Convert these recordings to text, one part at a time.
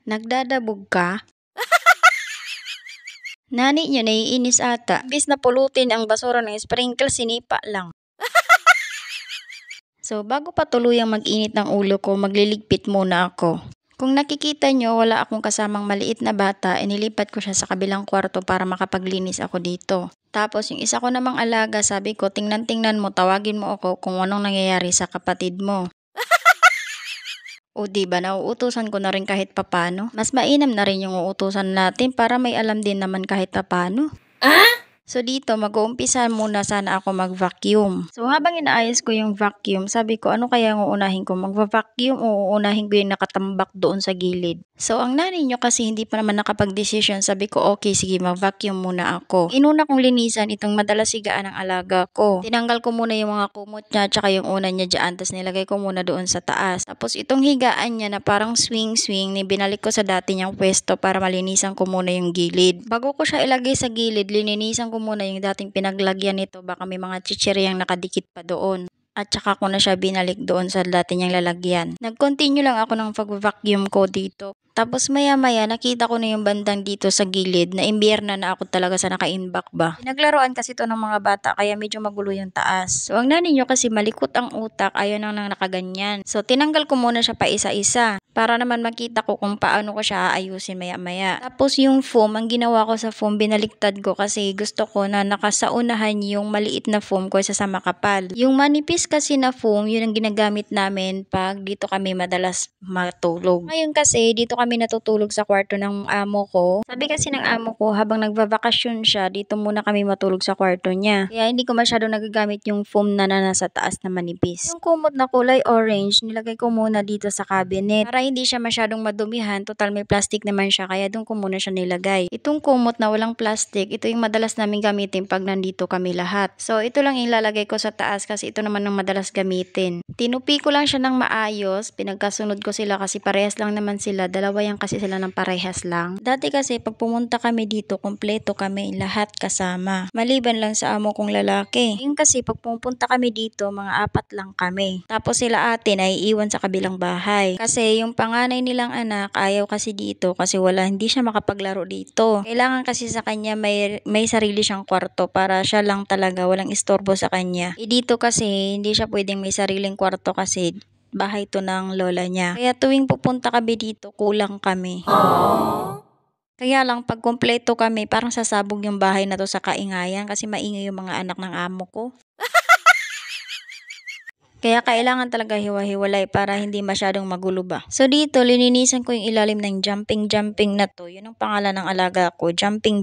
Nagdadabog ka? Nani niyo naiinis ata. Imbis na pulutin ang basura ng sprinkle, sinipa lang. So, bago pa tuluyang mag-init ng ulo ko, magliligpit muna ako. Kung nakikita nyo, wala akong kasamang maliit na bata, inilipat ko siya sa kabilang kwarto para makapaglinis ako dito. Tapos yung isa ko namang alaga, sabi ko, tingnan mo, tawagin mo ako kung anong nangyayari sa kapatid mo. O diba, nauutusan ko na rin kahit papano. Mas mainam na rin yung uutusan natin para may alam din naman kahit papano. So dito, mag-uumpisa muna sana ako mag-vacuum. So habang inaayos ko yung vacuum, sabi ko ano kaya ang uunahin ko? Mag-vacuum o uunahin ko yung nakatambak doon sa gilid? So ang nanay nyo kasi hindi pa naman nakapag-decision, sabi ko okay, sige mag-vacuum muna ako. Inuna kong linisan itong madalas sigaan ng alaga ko. Tinanggal ko muna yung mga kumot niya tsaka yung una niya dyan, tapos nilagay ko muna doon sa taas. Tapos itong higaan niya na parang swing-swing, binalik ko sa dati niyang pwesto para malinisan ko muna yung gilid. Bago ko siya ilagay sa gilid, lininisan ko muna yung dating pinaglagyan nito, baka may mga chichiryang nakadikit pa doon. At saka ko na siya binalik doon sa dati niyang lalagyan. Nag-continue lang ako ng pag-vacuum ko dito. Tapos maya-maya nakita ko na yung bandang dito sa gilid na imbierna na ako talaga sa naka-inback ba. Pinaglaruan kasi to ng mga bata kaya medyo magulo yung taas. So ang nanay nyo kasi malikot ang utak, ayaw nang nakaganyan. So tinanggal ko muna siya pa isa-isa para naman makita ko kung paano ko siya aayusin maya-maya. Tapos yung foam, ang ginawa ko sa foam, binaliktad ko kasi gusto ko na nakasaunahan yung maliit na foam kaysa sa makapal. Yung manipis kasi na foam, yun ang ginagamit namin pag dito kami madalas matulog. Ngayon kasi dito kami natutulog sa kwarto ng amo ko. Sabi kasi ng amo ko, habang nagbabakasyon siya, dito muna kami matulog sa kwarto niya. Kaya hindi ko masyado nagagamit yung foam na nasa taas na manipis. Yung kumot na kulay orange, nilagay ko muna dito sa cabinet para hindi siya masyadong madumihan. Total may plastic naman siya, kaya doon ko muna siya nilagay. Itong kumot na walang plastic, ito yung madalas namin gamitin pag nandito kami lahat. So ito lang ilalagay ko sa taas kasi ito naman ang madalas gamitin. Tinupi ko lang siya ng maayos, pinagkasunod ko sila kasi parehas lang naman sila, dalawa yan kasi sila ng parehas lang. Dati kasi pag pumunta kami dito, kompleto kami, lahat kasama. Maliban lang sa amo kong lalaki. Yung kasi pag pumunta kami dito, mga 4 lang kami. Tapos sila ate naiiwan sa kabilang bahay. Kasi yung panganay nilang anak ayaw kasi dito kasi hindi siya makapaglaro dito. Kailangan kasi sa kanya may sarili siyang kwarto para siya lang talaga, walang istorbo sa kanya. Dito kasi hindi siya pwedeng may sariling kwarto kasi bahay to ng lola niya. Kaya tuwing pupunta kami dito, kulang kami. Kaya lang pag kompleto kami, parang sasabog yung bahay na to sa kaingayan kasi maingay yung mga anak ng amo ko. Kaya kailangan talaga hiwa-hiwalay para hindi masyadong magulo ba. So dito, lininisan ko yung ilalim ng jumping na to. Yun ang pangalan ng alaga ko, jumping.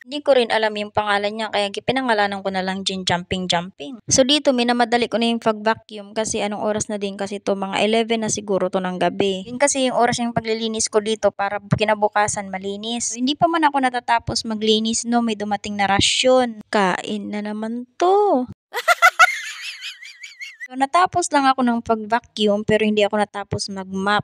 Hindi ko rin alam yung pangalan niya kaya pinangalanan ko na lang din jumping. So dito minamadali ko na yung pag-vacuum kasi anong oras na din kasi to, mga 11 na siguro to ng gabi. Yun kasi yung oras yung paglilinis ko dito para kinabukasan malinis. So, hindi pa man ako natatapos maglinis no, may dumating na rasyon. Kain na naman to. So natapos lang ako ng pag-vacuum pero hindi ako natapos mag-mop.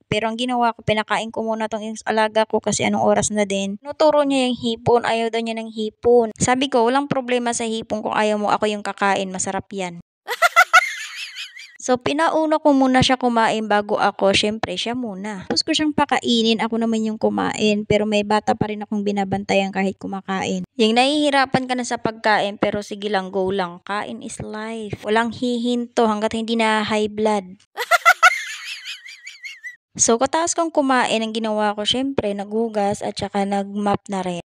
Pero ang ginawa ko, pinakain ko muna tong alaga ko kasi anong oras na din. Nuturo niya yung hipon, ayaw daw niya ng hipon. Sabi ko, walang problema sa hipon kung ayaw mo ako yung kakain, masarap yan. So pinauna ko muna siya kumain bago ako, syempre siya muna. Tapos ko siyang pakainin, ako naman yung kumain, pero may bata pa rin akong binabantayan kahit kumakain. Yung nahihirapan ka na sa pagkain pero sige lang, go lang. Kain is life. Walang hihinto hanggat hindi na high blood. So, kataas kong kumain, ang ginawa ko, syempre, naghugas at saka nag-mop na rin.